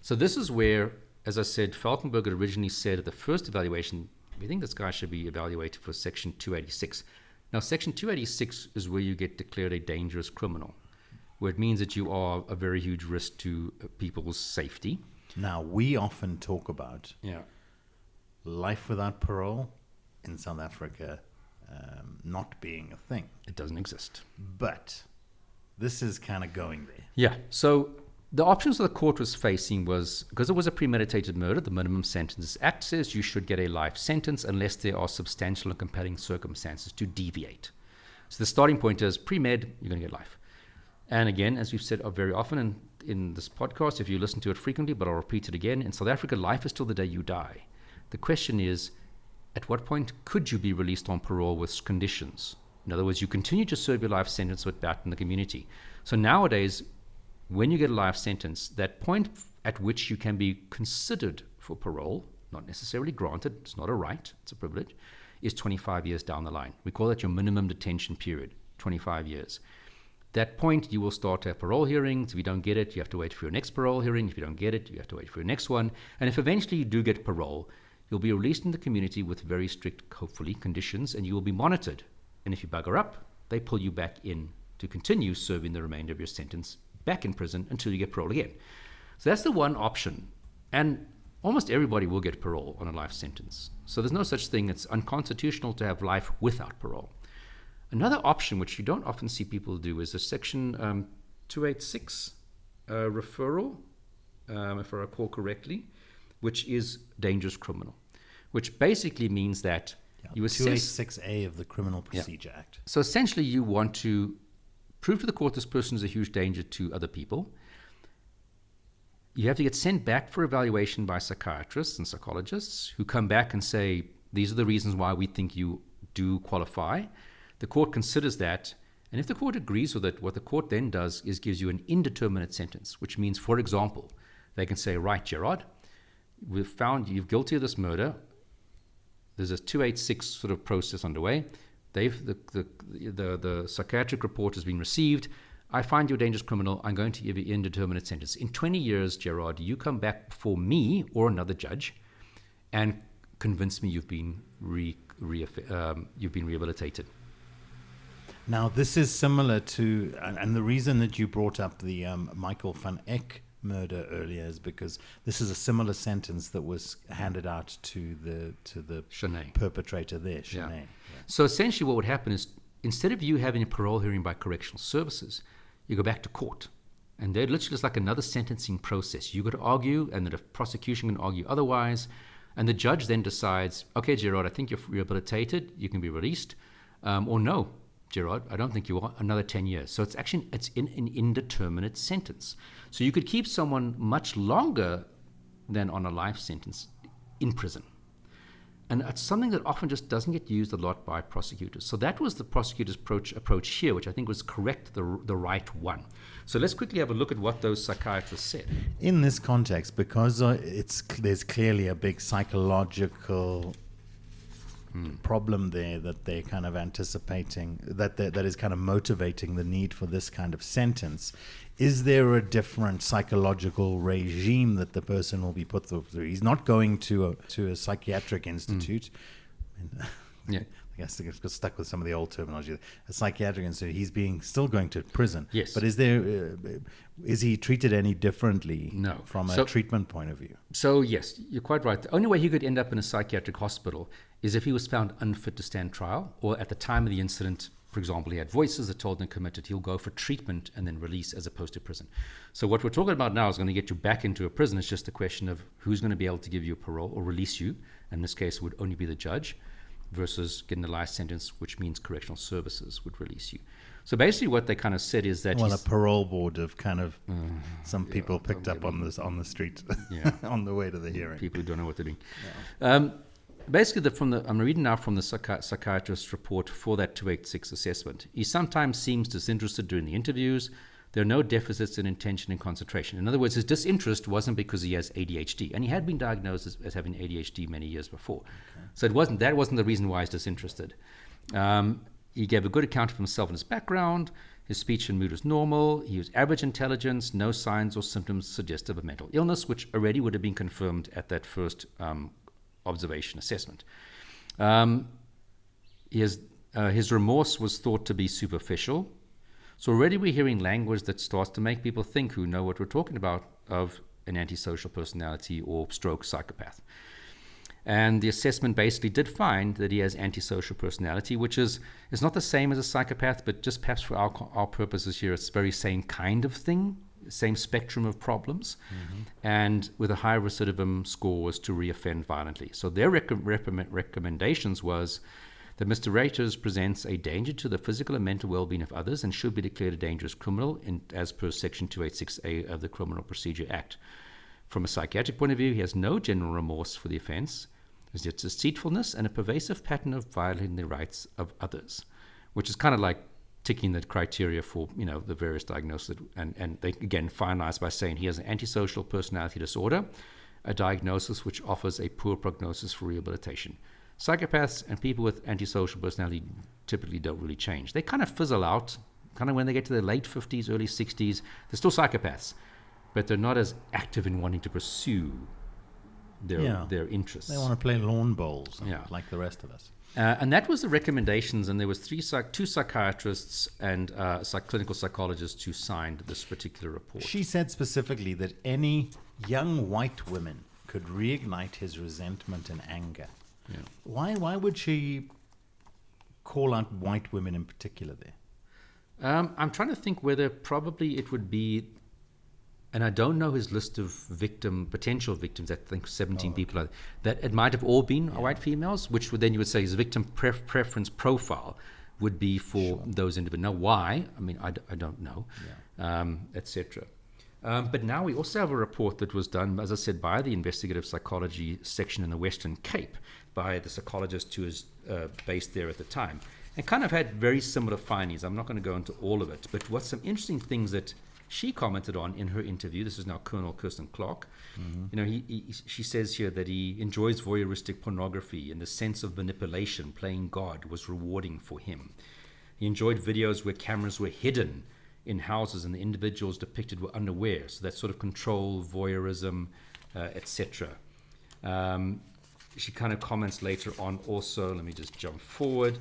S6: So this is where as I said, Falkenberg had originally said at the first evaluation, we think this guy should be evaluated for Section 286. Now, Section 286 is where you get declared a dangerous criminal, where it means that you are a very huge risk to people's safety.
S5: Now, we often talk about life without parole in South Africa not being a thing.
S6: It doesn't exist.
S5: But this is kind of going there.
S6: Yeah. So the options the court was facing was, because it was a premeditated murder, the Minimum Sentences Act says you should get a life sentence unless there are substantial and compelling circumstances to deviate. So the starting point is pre-med, you're going to get life. And again, as we've said very often in this podcast, if you listen to it frequently, but I'll repeat it again, in South Africa, life is till the day you die. The question is, at what point could you be released on parole with conditions? In other words, you continue to serve your life sentence with that in the community. So nowadays, when you get a life sentence, that point at which you can be considered for parole, not necessarily granted, it's not a right, it's a privilege, is 25 years down the line. We call that your minimum detention period, 25 years. That point, you will start to have parole hearings. If you don't get it, you have to wait for your next parole hearing. If you don't get it, you have to wait for your next one. And if eventually you do get parole, you'll be released in the community with very strict, hopefully, conditions, and you will be monitored. And if you bugger up, they pull you back in to continue serving the remainder of your sentence back in prison until you get parole again. So that's the one option. And almost everybody will get parole on a life sentence. So there's no such thing. It's unconstitutional to have life without parole. Another option, which you don't often see people do, is a Section 286 referral, if I recall correctly, which is dangerous criminal, which basically means that you assess
S5: 286A of the Criminal Procedure Act.
S6: So essentially, you want to prove to the court this person is a huge danger to other people. You have to get sent back for evaluation by psychiatrists and psychologists who come back and say, these are the reasons why we think you do qualify. The court considers that, and if the court agrees with it, what the court then does is gives you an indeterminate sentence, which means, for example, they can say, right, Gerard, we've found you're guilty of this murder. There's a 286 sort of process underway. The psychiatric report has been received. I find you a dangerous criminal. I'm going to give you an indeterminate sentence. In 20 years, Gerard, you come back before me or another judge and convince me you've been rehabilitated.
S5: Now, this is similar to, and the reason that you brought up the Michael van Eck murder earlier is because this is a similar sentence that was handed out to the
S6: Shanae.
S5: perpetrator there, Shanae.
S6: Yeah. So essentially what would happen is, instead of you having a parole hearing by correctional services, you go back to court. And they're literally just like another sentencing process. You got to argue, and the prosecution can argue otherwise. And the judge then decides, okay, Gerard, I think you're rehabilitated. You can be released. Or no, Gerard, I don't think you are. Another 10 years. So it's in an indeterminate sentence. So you could keep someone much longer than on a life sentence in prison. And it's something that often just doesn't get used a lot by prosecutors. So that was the prosecutor's approach here, which I think was correct, the right one. So let's quickly have a look at what those psychiatrists said.
S5: In this context, because there's clearly a big psychological problem there that they're kind of anticipating, that is kind of motivating the need for this kind of sentence. Is there a different psychological regime that the person will be put through? He's not going to a psychiatric institute.
S6: Yeah.
S5: I guess I got stuck with some of the old terminology. A psychiatric institute. He's still going to prison.
S6: Yes.
S5: But is he treated any differently?
S6: No.
S5: From a treatment point of view?
S6: So yes, you're quite right. The only way he could end up in a psychiatric hospital is if he was found unfit to stand trial, or at the time of the incident, for example, he had voices that told him committed. He'll go for treatment and then release as opposed to prison. So what we're talking about now is going to get you back into a prison. It's just a question of who's going to be able to give you a parole or release you. In this case, it would only be the judge, versus getting a life sentence, which means correctional services would release you. So basically what they kind of said is that...
S5: Well, a parole board of kind of some people picked up on the street on the way to the hearing.
S6: People who don't know what they're doing. Yeah. Basically, I'm reading now from the psychiatrist's report for that 286 assessment. He sometimes seems disinterested during the interviews. There are no deficits in attention and concentration. In other words, his disinterest wasn't because he has ADHD, and he had been diagnosed as having ADHD many years before. Okay. So that wasn't the reason why he's disinterested. He gave a good account of himself and his background. His speech and mood was normal. He was average intelligence, no signs or symptoms suggestive of mental illness, which already would have been confirmed at that first observation assessment. His remorse was thought to be superficial. So already we're hearing language that starts to make people think, who know what we're talking about, of an antisocial personality or stroke psychopath. And the assessment basically did find that he has antisocial personality, which is not the same as a psychopath, but just perhaps for our purposes here, it's the very same kind of thing, same spectrum of problems, and with a high recidivism score was to reoffend violently. So their recommendations was that Mr. Ruiters presents a danger to the physical and mental well-being of others and should be declared a dangerous criminal as per Section 286A of the Criminal Procedure Act. From a psychiatric point of view, he has no general remorse for the offense. There's just deceitfulness and a pervasive pattern of violating the rights of others, which is kind of like ticking the criteria for, the various diagnoses. And they, again, finalize by saying he has an antisocial personality disorder, a diagnosis which offers a poor prognosis for rehabilitation. Psychopaths and people with antisocial personality typically don't really change. They kind of fizzle out, kind of when they get to their late 50s, early 60s. They're still psychopaths, but they're not as active in wanting to pursue their interests.
S5: They want to play lawn bowls like the rest of us.
S6: And that was the recommendations, and there was two psychiatrists and clinical psychologists who signed this particular report.
S5: She said specifically that any young white women could reignite his resentment and anger. Yeah. Why would she call out white women in particular there?
S6: I'm trying to think whether probably it would be, and I don't know his list of potential victims, I think 17 people, that it might have all been white females, which you would say his victim preference profile would be for those individuals. Now, why? I mean, I don't know, etc. But now we also have a report that was done, as I said, by the investigative psychology section in the Western Cape, by the psychologist who was based there at the time, and kind of had very similar findings. I'm not going to go into all of it, but what's some interesting things that she commented on in her interview. This is now Colonel Kirsten Clark. She says here that he enjoys voyeuristic pornography, and the sense of manipulation, playing God, was rewarding for him. He enjoyed videos where cameras were hidden in houses and the individuals depicted were unaware. So that sort of control, voyeurism, etc. She kind of comments later on also, let me just jump forward,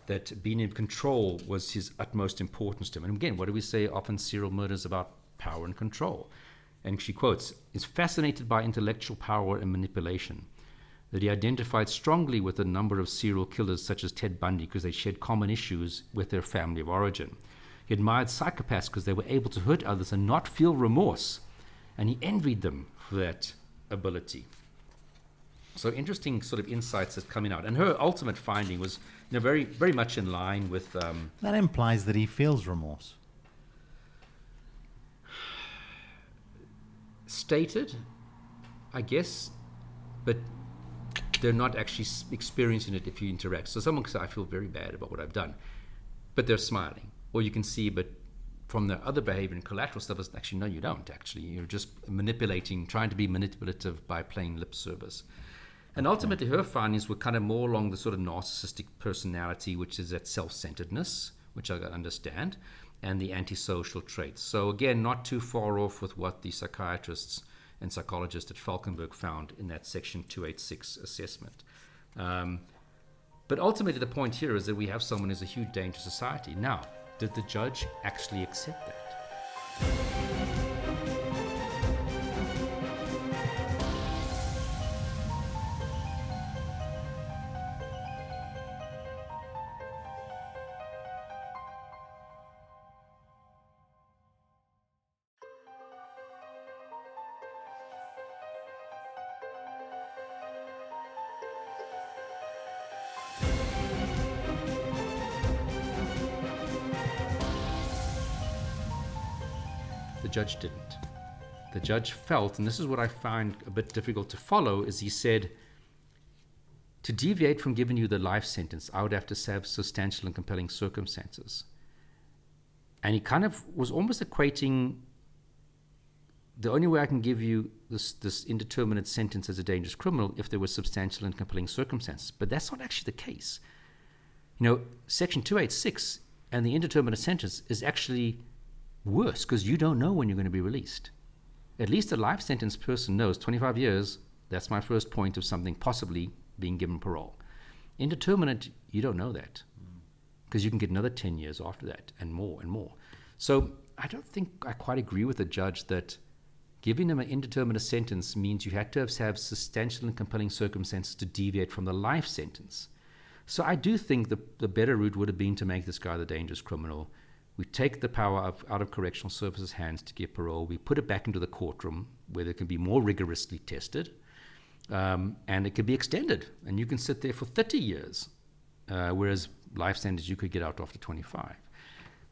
S6: that being in control was his utmost importance to him. And again, what do we say often serial murders about? Power and control. And she quotes, is fascinated by intellectual power and manipulation, that he identified strongly with a number of serial killers such as Ted Bundy because they shared common issues with their family of origin. He admired psychopaths because they were able to hurt others and not feel remorse, and he envied them for that ability. So interesting sort of insights that coming out. And her ultimate finding was very, very much in line with...
S5: that implies that he feels remorse.
S6: Stated, I guess, but they're not actually experiencing it if you interact. So someone can say, I feel very bad about what I've done, but they're smiling. Or you can see, but from the other behavior and collateral stuff, is actually, no, you don't actually. You're just manipulating, trying to be manipulative by playing lip service. And ultimately, her findings were kind of more along the sort of narcissistic personality, which is that self-centeredness, which I understand, and the antisocial traits. So again, not too far off with what the psychiatrists and psychologists at Falkenberg found in that Section 286 assessment. But ultimately, the point here is that we have someone who's a huge danger to society. Now, did the judge actually accept that? The judge didn't. The judge felt, and this is what I find a bit difficult to follow, is he said, to deviate from giving you the life sentence, I would have to have substantial and compelling circumstances. And he kind of was almost equating the only way I can give you this indeterminate sentence as a dangerous criminal if there were substantial and compelling circumstances. But that's not actually the case. Section 286 And the indeterminate sentence is actually worse because you don't know when you're going to be released. At least a life sentence person knows 25 years, that's my first point of something possibly being given parole. Indeterminate, you don't know that because you can get another 10 years after that and more and more. So I don't think I quite agree with the judge that giving them an indeterminate sentence means you had to have substantial and compelling circumstances to deviate from the life sentence. So I do think the better route would have been to make this guy the dangerous criminal. We take the power out of correctional services' hands to give parole. We put it back into the courtroom where it can be more rigorously tested, and it can be extended. And you can sit there for 30 years, whereas life sentence you could get out after 25.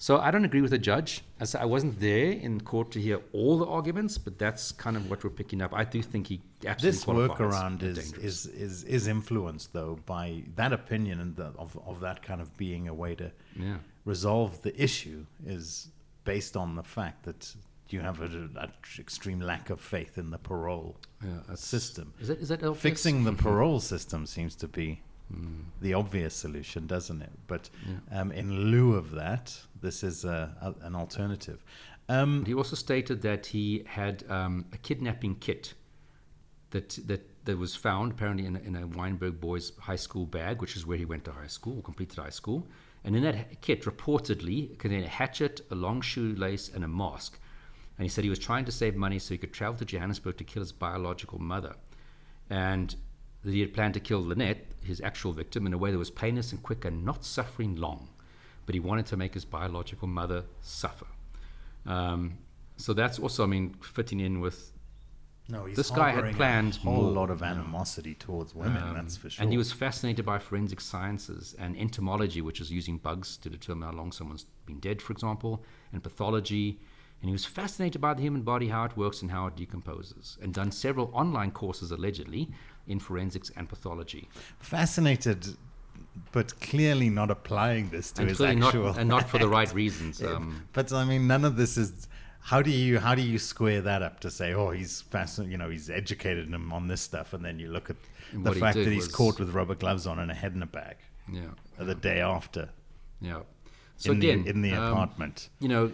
S6: So I don't agree with the judge. As I wasn't there in court to hear all the arguments, but that's kind of what we're picking up. I do think he absolutely qualifies.
S5: This workaround is influenced, though, by that opinion and of that kind of being a way to resolve the issue is based on the fact that you have an extreme lack of faith in the parole system.
S6: Is that obvious?
S5: Fixing the parole system seems to be the obvious solution, doesn't it? But in lieu of that, this is an alternative.
S6: He also stated that he had a kidnapping kit that was found apparently in a Weinberg boys' high school bag, which is where he went to high school, completed high school. And in that kit, reportedly, contained a hatchet, a long shoelace, and a mask. And he said he was trying to save money so he could travel to Johannesburg to kill his biological mother. And that he had planned to kill Lynette, his actual victim, in a way that was painless and quick and not suffering long. But he wanted to make his biological mother suffer. So that's also, I mean, fitting in with...
S5: No, he's
S6: this guy had planned
S5: a whole lot of animosity towards women, that's for sure.
S6: And he was fascinated by forensic sciences and entomology, which is using bugs to determine how long someone's been dead, for example, and pathology. And he was fascinated by the human body, how it works and how it decomposes, and done several online courses, allegedly, in forensics and pathology.
S5: Fascinated, but clearly not applying this to his actual...
S6: and not for the right reasons.
S5: But, I mean, none of this is... How do you square that up to say, oh, he's he's educated him on this stuff, and then you look at the fact that he's caught with rubber gloves on and a head in a bag the day after.
S6: Yeah. So
S5: in the apartment.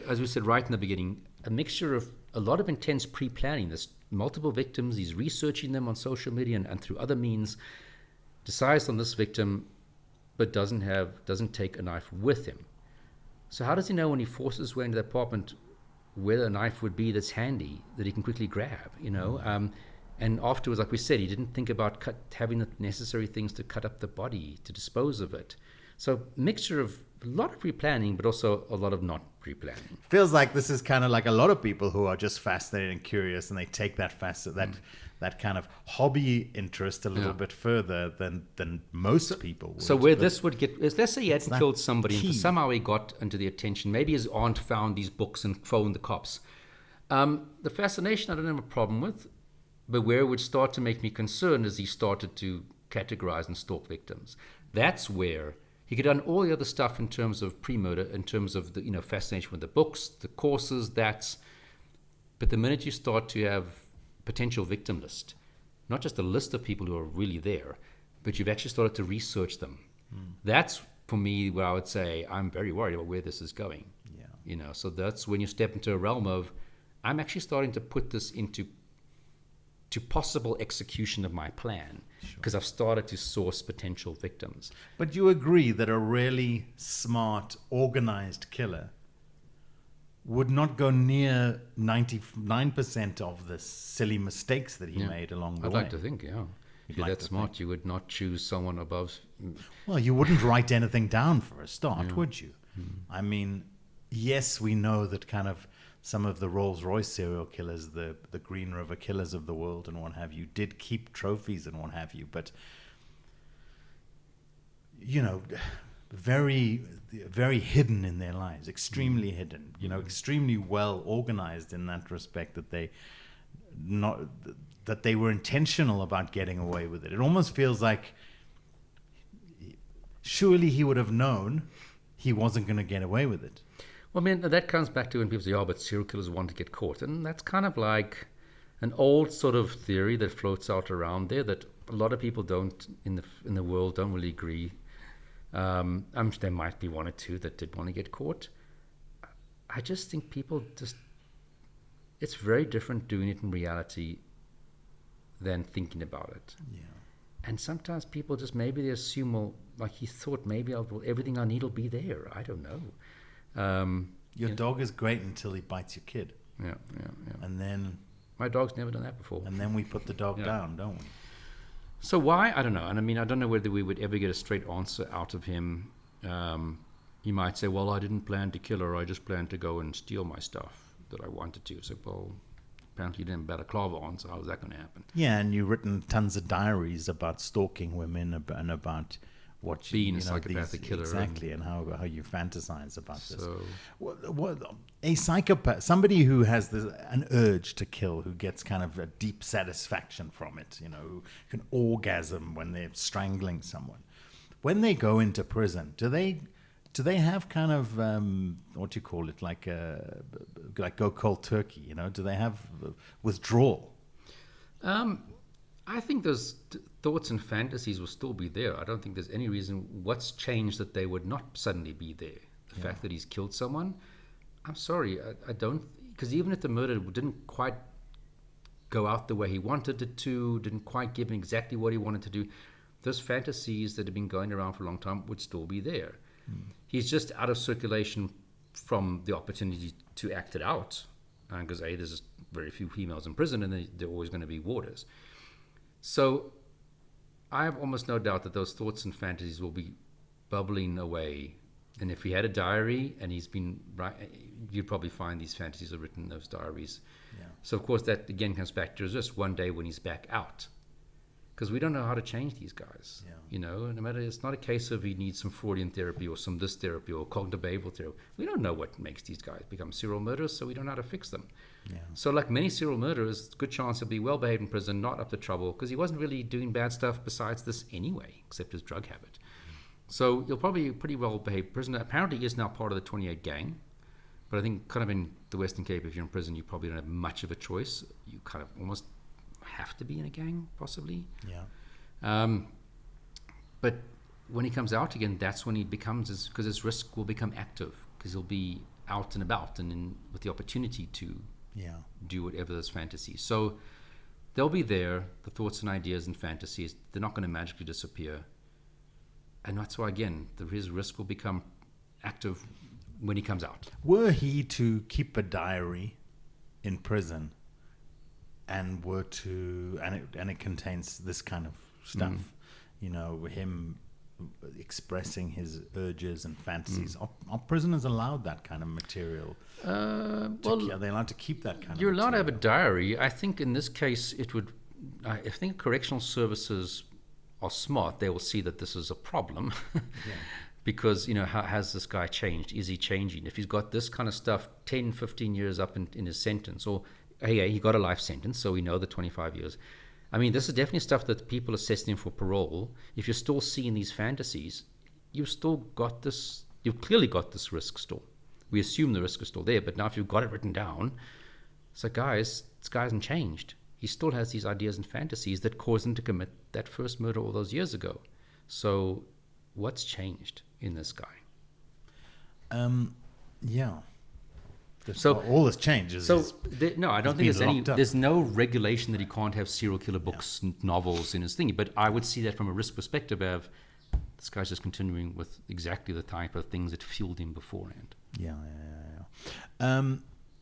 S6: As we said right in the beginning, a mixture of a lot of intense pre-planning. There's multiple victims. He's researching them on social media and through other means. Decides on this victim, but doesn't take a knife with him. So how does he know when he forces his way into the apartment where a knife would be that's handy that he can quickly grab? And afterwards, like we said, he didn't think about having the necessary things to cut up the body, to dispose of it. So mixture of a lot of pre-planning, but also a lot of not pre-planning.
S5: Feels like this is kind of like a lot of people who are just fascinated and curious, and they take that that kind of hobby interest a little bit further than most people would.
S6: So where this would get is, let's say he hadn't killed somebody and somehow he got into the attention. Maybe his aunt found these books and phoned the cops. The fascination I don't have a problem with, but where it would start to make me concerned is he started to categorize and stalk victims. That's where he could have done all the other stuff in terms of pre-murder, in terms of the fascination with the books, the courses, but the minute you start to have potential victim list, not just a list of people who are really there, but you've actually started to research them. That's, for me, where I would say I'm very worried about where this is going. So that's when you step into a realm of, I'm actually starting to put this into possible execution of my plan, because I've started to source potential victims.
S5: But you agree that a really smart, organized killer would not go near 99% of the silly mistakes that he made along the way.
S6: I'd like to think, if you're that smart, you would not choose someone above.
S5: Well, you wouldn't write anything down for a start, would you? I mean, yes, we know that kind of some of the Rolls-Royce serial killers, the Green River killers of the world and what have you, did keep trophies and what have you, but, very, very hidden in their lives, extremely hidden, extremely well organized in that respect, that they were intentional about getting away with it. It almost feels like surely he would have known he wasn't going to get away with it.
S6: Well, I mean, that comes back to when people say, but serial killers want to get caught. And that's kind of like an old sort of theory that floats out around there that a lot of people in the world don't really agree. There might be one or two that did want to get caught. I just think people it's very different doing it in reality than thinking about it.
S5: Yeah.
S6: And sometimes people just, maybe they assume, well, like he thought maybe everything I need will be there. I don't know.
S5: Your dog is great until he bites your kid.
S6: Yeah.
S5: And then...
S6: My dog's never done that before.
S5: And then we put the dog down, don't we?
S6: So why? I don't know. And I mean, I don't know whether we would ever get a straight answer out of him. He might say, well, I didn't plan to kill her. I just planned to go and steal my stuff that I wanted to. So, well, apparently you didn't have balaclava on, so how is that going to happen?
S5: Yeah, and you've written tons of diaries about stalking women and about what you...
S6: Being a psychopathic killer.
S5: Exactly, and how you fantasize about this. A psychopath, somebody who has an urge to kill, who gets kind of a deep satisfaction from it, who can orgasm when they're strangling someone. When they go into prison, do they have kind of what do you call it, like go cold turkey? Do they have withdrawal?
S6: I think those thoughts and fantasies will still be there. I don't think there's any reason what's changed that they would not suddenly be there. The fact that he's killed someone, I'm sorry, I don't, because even if the murder didn't quite go out the way he wanted it to, didn't quite give him exactly what he wanted to do, those fantasies that have been going around for a long time would still be there. He's just out of circulation from the opportunity to act it out, because there's very few females in prison, and they're always going to be warders. So I have almost no doubt that those thoughts and fantasies will be bubbling away. And if he had a diary and he's been you'd probably find these fantasies are written in those diaries. Yeah. So of course that again comes back to just one day when he's back out, because we don't know how to change these guys. No matter, it's not a case of he needs some Freudian therapy or some this therapy or cognitive behavioral therapy. We don't know what makes these guys become serial murderers, so we don't know how to fix them. So like many serial murderers, good chance he'll be well behaved in prison, not up to trouble, because he wasn't really doing bad stuff besides this anyway, except his drug habit. So he'll probably be a pretty well behaved prisoner. Apparently he is now part of the 28 gang, but I think kind of in the Western Cape, if you're in prison, you probably don't have much of a choice. You kind of almost have to be in a gang, possibly. But when he comes out again, that's when he becomes, because his risk will become active, because he'll be out and about and with the opportunity to do whatever those fantasies. So they'll be there, the thoughts and ideas and fantasies. They're not going to magically disappear. And that's why, again, his risk will become active when he comes out.
S5: Were he to keep a diary in prison and it contains this kind of stuff, him expressing his urges and fantasies, are prisoners allowed that kind of material? Are they allowed to keep that kind of material?
S6: You're allowed to have a diary. I think in this case it would, I think correctional services are smart. They will see that this is a problem. Because, how has this guy changed? Is he changing? If he's got this kind of stuff 10, 15 years up in his sentence, or he got a life sentence, so we know the 25 years. I mean, this is definitely stuff that people assessing him for parole. If you're still seeing these fantasies, you've clearly got this risk still. We assume the risk is still there, but now if you've got it written down, so guys, this guy hasn't changed. He still has these ideas and fantasies that caused him to commit that first murder all those years ago. So what's changed in this guy?
S5: So all this changes.
S6: No, I don't think there's no regulation that he can't have serial killer books and novels in his thingy. But I would see that from a risk perspective of this guy's just continuing with exactly the type of things that fueled him beforehand.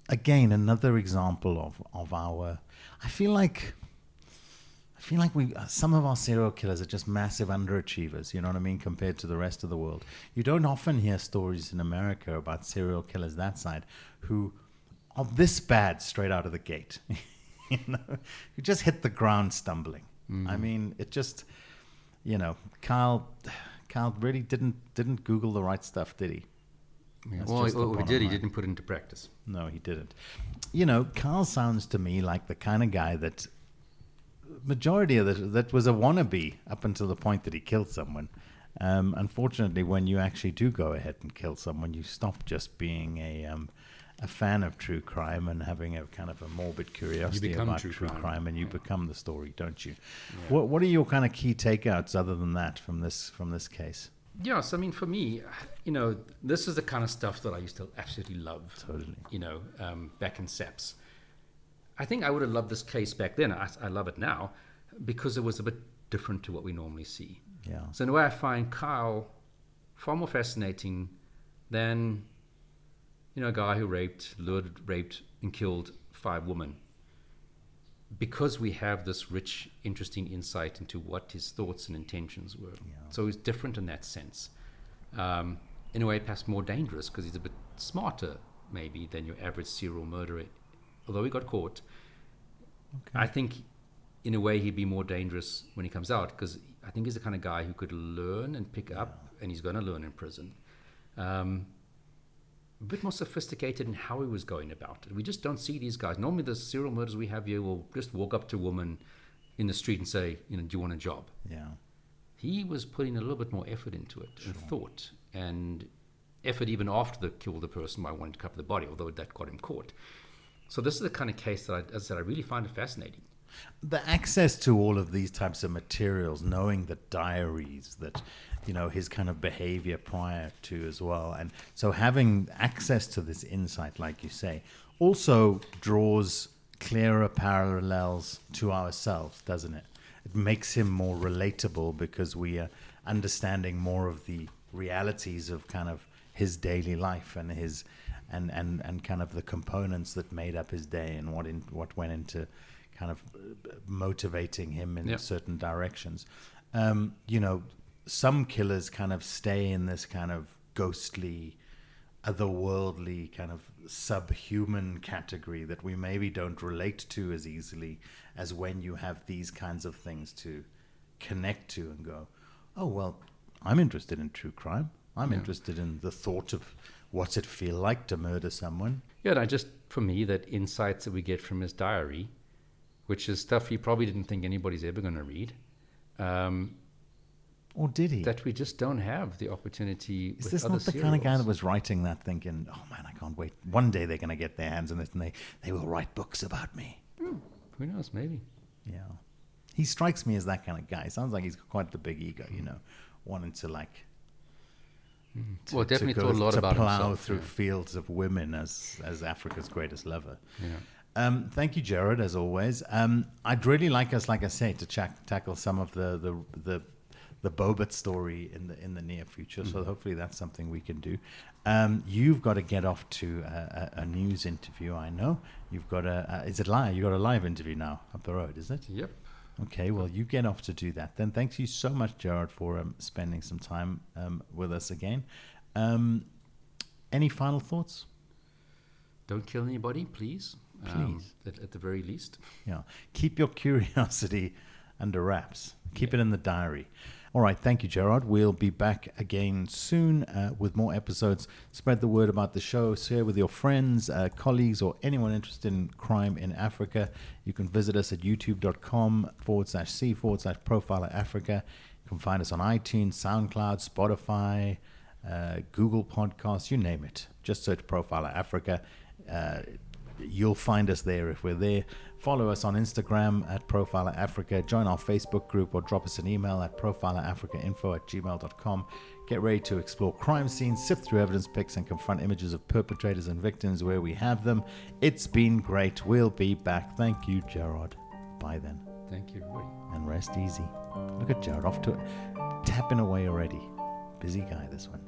S5: Again, another example of our. I feel like some of our serial killers are just massive underachievers, you know what I mean, compared to the rest of the world. You don't often hear stories in America about serial killers that side who are this bad straight out of the gate. You just hit the ground stumbling. I mean, it just, Kyle really didn't Google the right stuff, did he?
S6: Yeah, well, he did. He didn't put it into practice.
S5: No, he didn't. Kyle sounds to me like the kind of guy that majority of that was a wannabe up until the point that he killed someone. Unfortunately, when you actually do go ahead and kill someone, you stop just being a fan of true crime and having a kind of a morbid curiosity about true crime, and you become the story, don't you? Yeah. What are your kind of key takeouts other than that from this case?
S6: Yes, I mean, for me, this is the kind of stuff that I used to absolutely love.
S5: Totally.
S6: Back in SAPS. I think I would have loved this case back then. I love it now because it was a bit different to what we normally see.
S5: Yeah.
S6: So in a way, I find Kyle far more fascinating than, a guy who raped, and killed 5 women. Because we have this rich, interesting insight into what his thoughts and intentions were. Yeah. So he's different in that sense. In a way, perhaps more dangerous because he's a bit smarter, maybe, than your average serial murderer. Although he got caught, I think, in a way, he'd be more dangerous when he comes out because I think he's the kind of guy who could learn and pick up, and he's going to learn in prison. A bit more sophisticated in how he was going about it. We just don't see these guys. Normally the serial murderers we have here will just walk up to a woman in the street and say, do you want a job?
S5: Yeah.
S6: He was putting a little bit more effort into it and thought and effort even after they killed the person by wanting to cover the body, although that got him caught. So this is the kind of case that, as I said, I really find it fascinating.
S5: The access to all of these types of materials, knowing the diaries that, his kind of behavior prior to as well. And so having access to this insight, like you say, also draws clearer parallels to ourselves, doesn't it? It makes him more relatable because we are understanding more of the realities of kind of his daily life and his and kind of the components that made up his day and what went into kind of motivating him in certain directions. Some killers kind of stay in this kind of ghostly, otherworldly, kind of subhuman category that we maybe don't relate to as easily as when you have these kinds of things to connect to and go, oh, well, I'm interested in true crime. I'm interested in the thought of what's it feel like to murder someone.
S6: Yeah, and for me, that insights that we get from his diary, which is stuff he probably didn't think anybody's ever going to read.
S5: Or did he?
S6: That we just don't have the opportunity.
S5: Is this not the kind of guy that was writing that thinking, oh man, I can't wait. One day they're going to get their hands on this and they will write books about me.
S6: Who knows, maybe.
S5: Yeah. He strikes me as that kind of guy. Sounds like he's got quite the big ego, wanting to
S6: definitely thought a lot about himself.
S5: To plow through fields of women as Africa's greatest lover. Yeah. Thank you, Jared, as always. I'd really like us, like I say, to tackle some of the Bobbitt story in the near future. So hopefully that's something we can do. You've got to get off to a news interview. I know you've got is it live? You got a live interview now up the road, is it?
S6: Yep.
S5: Okay. Well, you get off to do that. Then thanks you so much, Jared, for spending some time with us again. Any final thoughts?
S6: Don't kill anybody, please.
S5: Please.
S6: At the very least.
S5: Yeah. Keep your curiosity under wraps. Keep it in the diary. All right. Thank you, Gerard. We'll be back again soon with more episodes. Spread the word about the show. Share with your friends, colleagues, or anyone interested in crime in Africa. You can visit us at youtube.com/c/Profiler Africa. You can find us on iTunes, SoundCloud, Spotify, Google Podcasts, you name it. Just search Profiler Africa. You'll find us there if we're there. Follow us on Instagram at Profiler Africa. Join our Facebook group or drop us an email at profilerafricainfo@gmail.com. Get ready to explore crime scenes, sift through evidence pics, and confront images of perpetrators and victims where we have them. It's been great. We'll be back. Thank you, Gerard. Bye then.
S6: Thank you, everybody.
S5: And rest easy. Look at Gerard off to tapping away already. Busy guy, this one.